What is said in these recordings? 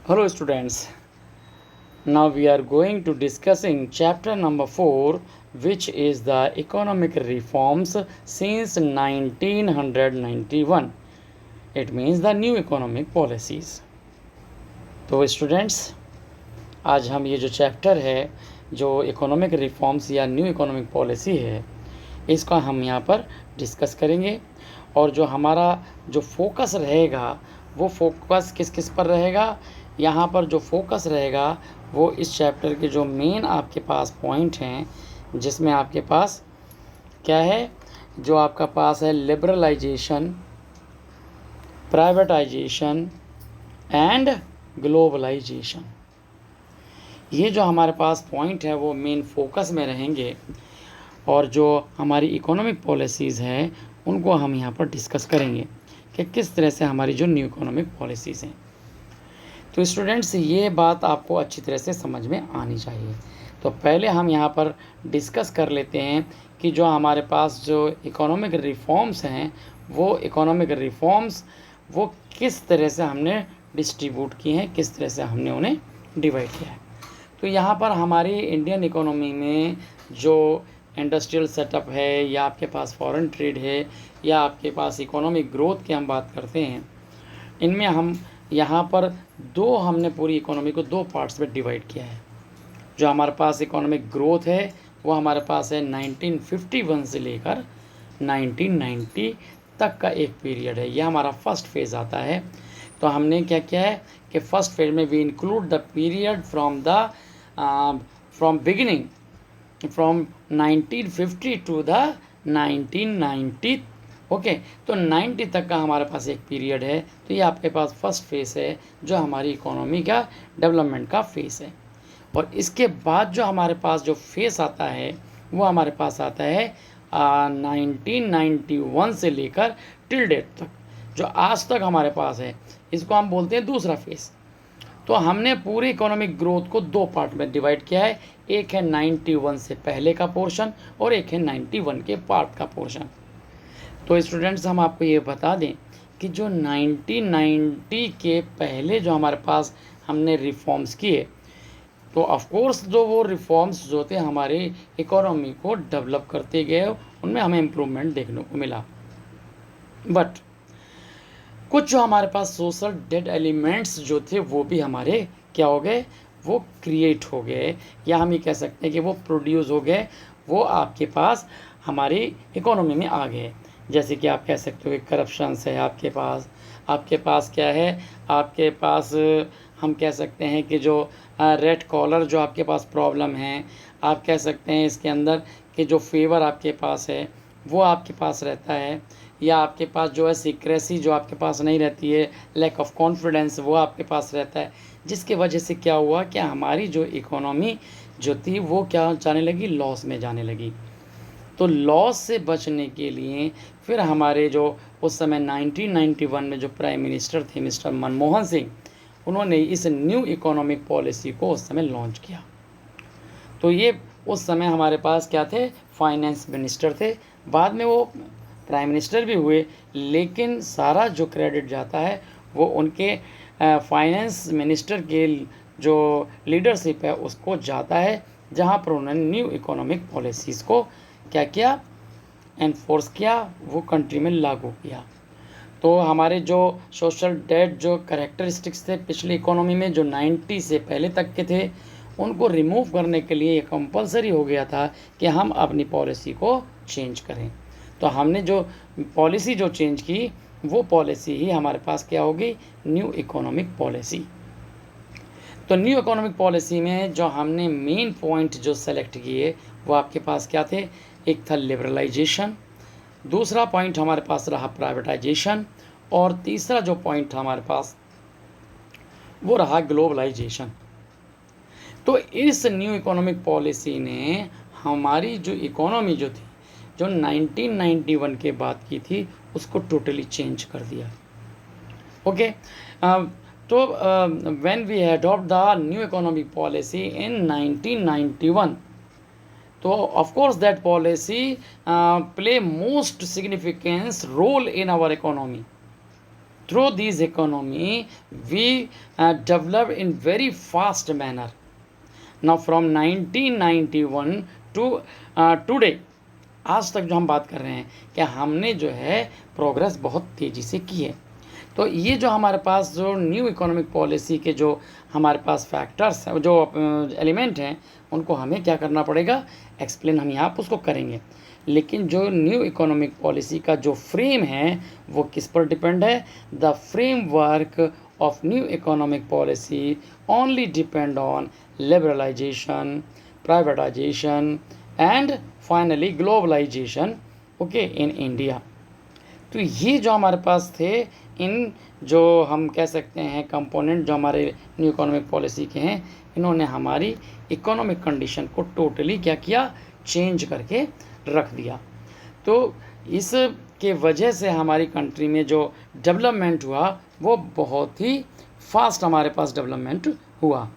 Hello students. Now we are going to discussing chapter number 4, which is the economic reforms since 1991. It means the new economic policies. तो students, आज हम ये जो chapter है जो economic reforms या new economic policy है, इसका हम यहाँ पर डिस्कस करेंगे। और जो हमारा जो फोकस रहेगा वो फोकस किस किस पर रहेगा। यहाँ पर जो फोकस रहेगा वो इस चैप्टर के जो मेन आपके पास पॉइंट हैं, जिसमें आपके पास क्या है, जो आपका पास है लिबरलाइजेशन, प्राइवेटाइजेशन एंड ग्लोबलाइजेशन। ये जो हमारे पास पॉइंट है वो मेन फोकस में रहेंगे। और जो हमारी इकोनॉमिक पॉलिसीज़ हैं उनको हम यहाँ पर डिस्कस करेंगे कि किस तरह से हमारी जो न्यू इकोनॉमिक पॉलिसीज़ हैं। तो स्टूडेंट्स, ये बात आपको अच्छी तरह से समझ में आनी चाहिए। तो पहले हम यहाँ पर डिस्कस कर लेते हैं कि जो हमारे पास जो इकोनॉमिक रिफॉर्म्स हैं वो इकोनॉमिक रिफॉर्म्स वो किस तरह से हमने डिस्ट्रीब्यूट किए हैं, किस तरह से हमने उन्हें डिवाइड किया है। तो यहाँ पर हमारी इंडियन इकोनॉमी में जो इंडस्ट्रियल सेटअप है या आपके पास फॉरेन ट्रेड है या आपके पास इकोनॉमिक ग्रोथ की हम बात करते हैं, इनमें हम यहाँ पर हमने पूरी इकोनॉमी को दो पार्ट्स में डिवाइड किया है। जो हमारे पास इकोनॉमिक ग्रोथ है वो हमारे पास है 1951 से लेकर 1990 तक का एक पीरियड है। यह हमारा फर्स्ट फेज़ आता है। तो हमने क्या किया है कि फर्स्ट फेज में we include the period from beginning from 1950 to the 1990। Okay, तो 90 तक का हमारे पास एक पीरियड है। तो ये आपके पास फर्स्ट फेज़ है जो हमारी इकोनॉमी का डेवलपमेंट का फेज़ है। और इसके बाद जो हमारे पास जो फेज़ आता है वो हमारे पास आता है 1991 से लेकर टिल डेट तक, जो आज तक हमारे पास है। इसको हम बोलते हैं दूसरा फेज़। तो हमने पूरी इकोनॉमिक ग्रोथ को दो पार्ट में डिवाइड किया है। एक है 91 से पहले का पोर्शन और एक है 91 के बाद का पोर्शन। तो स्टूडेंट्स, हम आपको ये बता दें कि जो 1990 के पहले जो हमारे पास हमने रिफॉर्म्स किए, तो ऑफकोर्स जो वो रिफॉर्म्स जो थे हमारे इकोनॉमी को डेवलप करते गए, उनमें हमें इम्प्रूवमेंट देखने को मिला। बट कुछ जो हमारे पास सोशल डेड एलिमेंट्स जो थे वो भी हमारे क्या हो गए, वो क्रिएट हो गए, या हम ये कह सकते हैं कि वो प्रोड्यूस हो गए, वो आपके पास हमारी इकोनॉमी में आ गए। जैसे कि आप कह सकते हो कि करप्शंस है आपके पास क्या है, आपके पास हम कह सकते हैं कि जो रेड कॉलर जो आपके पास प्रॉब्लम है, आप कह सकते हैं इसके अंदर कि जो फेवर आपके पास है वो आपके पास रहता है, या आपके पास जो है सीक्रेसी जो आपके पास नहीं रहती है, लैक ऑफ कॉन्फिडेंस वो आपके पास रहता है, जिसकी वजह से क्या हुआ कि हमारी जो इकोनॉमी जो थी वो क्या जाने लगी, लॉस में जाने लगी। तो लॉस से बचने के लिए फिर हमारे जो उस समय 1991 में जो प्राइम मिनिस्टर थे मिस्टर मनमोहन सिंह, उन्होंने इस न्यू इकोनॉमिक पॉलिसी को उस समय लॉन्च किया। तो ये उस समय हमारे पास क्या थे, फाइनेंस मिनिस्टर थे। बाद में वो प्राइम मिनिस्टर भी हुए, लेकिन सारा जो क्रेडिट जाता है वो उनके फाइनेंस मिनिस्टर के जो लीडरशिप है उसको जाता है, जहाँ पर उन्होंने न्यू इकोनॉमिक पॉलिसीज़ को क्या किया, एनफोर्स किया, वो कंट्री में लागू किया। तो हमारे जो सोशल डेट जो कैरेक्टरिस्टिक्स थे पिछली इकोनॉमी में जो 90 से पहले तक के थे, उनको रिमूव करने के लिए ये कंपलसरी हो गया था कि हम अपनी पॉलिसी को चेंज करें। तो हमने जो पॉलिसी जो चेंज की वो पॉलिसी ही हमारे पास क्या होगी, न्यू इकोनॉमिक पॉलिसी। तो न्यू इकोनॉमिक पॉलिसी में जो हमने मेन पॉइंट जो सेलेक्ट किए वो आपके पास क्या थे, एक था लिबरलाइजेशन, दूसरा पॉइंट हमारे पास रहा प्राइवेटाइजेशन, और तीसरा जो पॉइंट था हमारे पास वो रहा ग्लोबलाइजेशन। तो इस न्यू इकोनॉमिक पॉलिसी ने हमारी जो इकोनॉमी जो थी जो 1991 के बाद की थी उसको टोटली चेंज कर दिया। ओके, तो when we adopt the new economic policy in 1991, तो of course that policy play most significance role in our economy. Through these economy, we developed in very fast manner. Now from 1991 to today, आज तक जो हम बात कर रहे हैं कि हमने जो है प्रोग्रेस बहुत तेज़ी से की है। तो ये जो हमारे पास जो न्यू इकोनॉमिक पॉलिसी के जो हमारे पास फैक्टर्स हैं, जो एलिमेंट हैं, उनको हमें क्या करना पड़ेगा, एक्सप्लेन हम यहाँ पर उसको करेंगे। लेकिन जो न्यू इकोनॉमिक पॉलिसी का जो फ्रेम है वो किस पर डिपेंड है? The framework of new economic policy only depend on liberalisation, privatisation and finally globalisation, okay, in India. तो ये जो हमारे पास थे, इन जो हम कह सकते हैं कंपोनेंट जो हमारे न्यू इकोनॉमिक पॉलिसी के हैं, इन्होंने हमारी इकोनॉमिक कंडीशन को टोटली क्या किया, चेंज करके रख दिया। तो इस के वजह से हमारी कंट्री में जो डेवलपमेंट हुआ वो बहुत ही फास्ट हमारे पास डेवलपमेंट हुआ।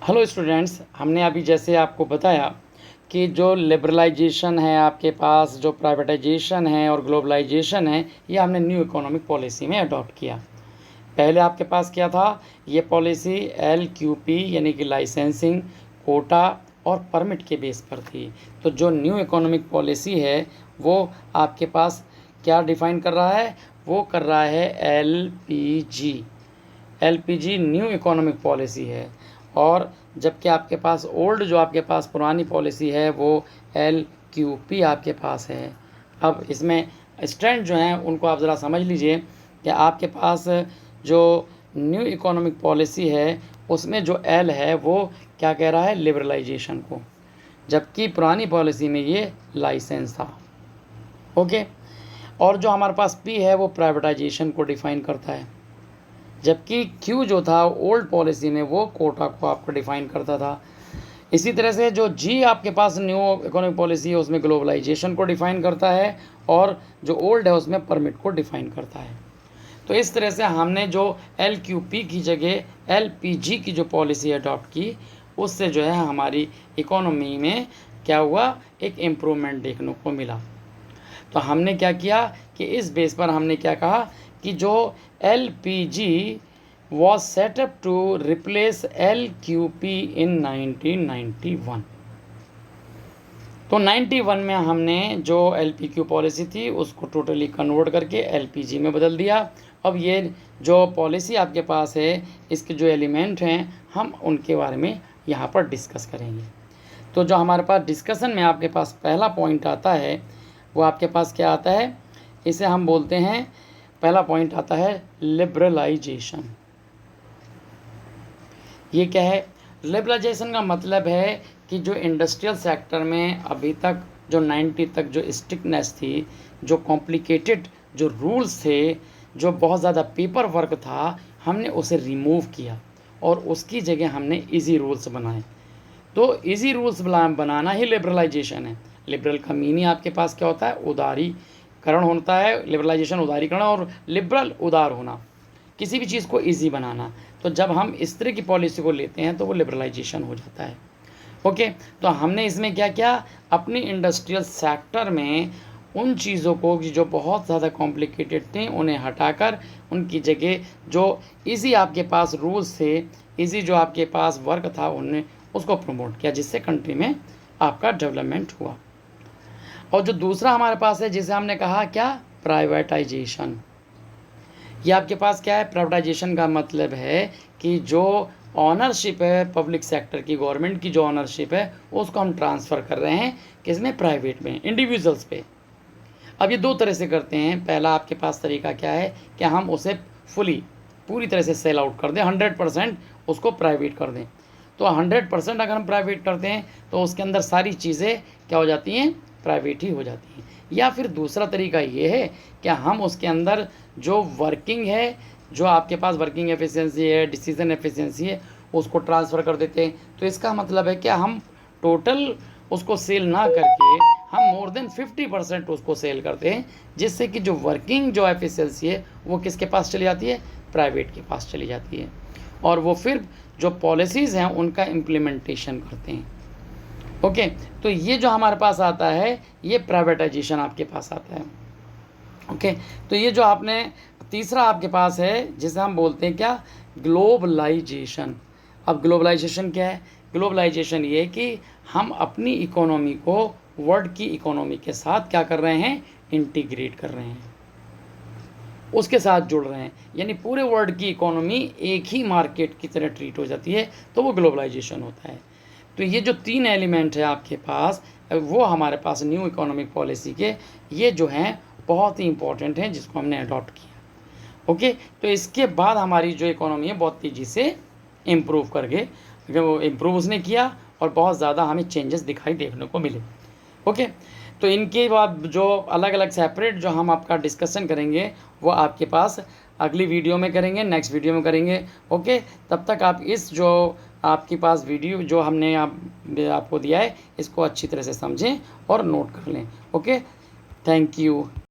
हेलो स्टूडेंट्स, हमने अभी जैसे आपको बताया कि जो लिबरलाइजेशन है आपके पास, जो प्राइवेटाइजेशन है और ग्लोबलाइजेशन है, ये हमने न्यू इकोनॉमिक पॉलिसी में अडॉप्ट किया। पहले आपके पास क्या था, ये पॉलिसी LQP यानी कि लाइसेंसिंग, कोटा और परमिट के बेस पर थी। तो जो न्यू इकोनॉमिक पॉलिसी है वो आपके पास क्या डिफ़ाइन कर रहा है, वो कर रहा है LPG न्यू इकोनॉमिक पॉलिसी है। और जबकि आपके पास ओल्ड जो आपके पास पुरानी पॉलिसी है वो LQP आपके पास है। अब इसमें स्टैंड जो हैं उनको आप ज़रा समझ लीजिए कि आपके पास जो न्यू इकोनॉमिक पॉलिसी है उसमें जो L है वो क्या कह रहा है, लिबरलाइजेशन को, जबकि पुरानी पॉलिसी में ये लाइसेंस था, ओके। और जो हमारे पास P है वो प्राइवेटाइजेशन को डिफ़ाइन करता है, जबकि Q जो था ओल्ड पॉलिसी में वो कोटा को आपको डिफ़ाइन करता था। इसी तरह से जो G आपके पास न्यू इकोनॉमिक पॉलिसी है उसमें ग्लोबलाइजेशन को डिफ़ाइन करता है, और जो ओल्ड है उसमें परमिट को डिफ़ाइन करता है। तो इस तरह से हमने जो LQP की जगह LPG की जो पॉलिसी अडॉप्ट की, उससे जो है हमारी इकोनॉमी में क्या हुआ, एक इम्प्रूवमेंट देखने को मिला। तो हमने क्या किया कि इस बेस पर हमने क्या कहा कि जो LPG was set up to replace LQP in 1991। तो 91 में हमने जो LPQ पॉलिसी थी उसको टोटली कन्वर्ट करके LPG में बदल दिया। अब ये जो पॉलिसी आपके पास है, इसके जो एलिमेंट हैं हम उनके बारे में यहाँ पर डिस्कस करेंगे। तो जो हमारे पास डिस्कशन में आपके पास पहला पॉइंट आता है वो आपके पास क्या आता है, इसे हम बोलते हैं, पहला पॉइंट आता है लिबरलाइजेशन। ये क्या है, लिबरलाइजेशन का मतलब है कि जो इंडस्ट्रियल सेक्टर में अभी तक जो 90 तक जो स्ट्रिक्टनेस थी, जो कॉम्प्लिकेटेड जो रूल्स थे, जो बहुत ज़्यादा पेपर वर्क था, हमने उसे रिमूव किया और उसकी जगह हमने इजी रूल्स बनाए। तो इजी रूल्स बनाना ही लिबरलाइजेशन है। लिबरल का मीनिंग आपके पास क्या होता है, उदारीकरण होता है। लिबरलाइजेशन उदारीकरण, और लिबरल उदार होना, किसी भी चीज़ को इजी बनाना। तो जब हम इस तरह की पॉलिसी को लेते हैं तो वो लिबरलाइजेशन हो जाता है, ओके। तो हमने इसमें क्या किया, अपनी इंडस्ट्रियल सेक्टर में उन चीज़ों को जो बहुत ज़्यादा कॉम्प्लिकेटेड थे उन्हें हटाकर उनकी जगह जो इजी आपके पास रूल्स थे, इजी जो आपके पास वर्क था, उन्हें उसको प्रमोट किया, जिससे कंट्री में आपका डेवलपमेंट हुआ। और जो दूसरा हमारे पास है जिसे हमने कहा क्या, प्राइवेटाइजेशन। ये आपके पास क्या है, प्राइवेटाइजेशन का मतलब है कि जो ऑनरशिप है पब्लिक सेक्टर की, गवर्नमेंट की जो ऑनरशिप है उसको हम ट्रांसफ़र कर रहे हैं किसमें, प्राइवेट में, इंडिविजुअल्स पे। अब ये दो तरह से करते हैं। पहला आपके पास तरीका क्या है कि हम उसे पूरी तरह से सेल आउट कर दें, 100% उसको प्राइवेट कर दें। तो 100% अगर हम प्राइवेट करते हैं तो उसके अंदर सारी चीज़ें क्या हो जाती हैं, प्राइवेट ही हो जाती हैं। या फिर दूसरा तरीका ये है कि हम उसके अंदर जो वर्किंग है, जो आपके पास वर्किंग एफिशिएंसी है, डिसीजन एफिशिएंसी है, उसको ट्रांसफ़र कर देते हैं। तो इसका मतलब है कि हम टोटल उसको सेल ना करके हम मोर देन 50% उसको सेल करते हैं, जिससे कि जो वर्किंग जो एफिशिएंसी है वो किसके पास चली जाती है, प्राइवेट के पास चली जाती है, और वो फिर जो पॉलिसीज़ हैं उनका इम्प्लीमेंटेशन करते हैं। ओके, तो ये जो हमारे पास आता है ये प्राइवेटाइजेशन आपके पास आता है। ओके, तो ये जो आपने तीसरा आपके पास है जिसे हम बोलते हैं क्या, ग्लोबलाइजेशन। अब ग्लोबलाइजेशन क्या है, ग्लोबलाइजेशन ये कि हम अपनी इकोनॉमी को वर्ल्ड की इकोनॉमी के साथ क्या कर रहे हैं, इंटीग्रेट कर रहे हैं, उसके साथ जुड़ रहे हैं, यानी पूरे वर्ल्ड की इकोनॉमी एक ही मार्केट की तरह ट्रीट हो जाती है, तो वो ग्लोबलाइजेशन होता है। तो ये जो 3 एलिमेंट है आपके पास, वो हमारे पास न्यू इकोनॉमिक पॉलिसी के ये जो हैं बहुत ही इंपॉर्टेंट हैं, जिसको हमने अडॉप्ट किया। ओके, तो इसके बाद हमारी जो इकोनॉमी है बहुत तेज़ी से इम्प्रूव करके, वो इम्प्रूव उसने किया और बहुत ज़्यादा हमें चेंजेस दिखाई देखने को मिले। ओके, तो इनके बाद जो अलग अलग सेपरेट जो हम आपका डिस्कशन करेंगे वो आपके पास अगली वीडियो में करेंगे, नेक्स्ट वीडियो में करेंगे। ओके, तब तक आप इस जो आपके पास वीडियो जो हमने आपको दिया है इसको अच्छी तरह से समझें और नोट कर लें। Okay, thank you.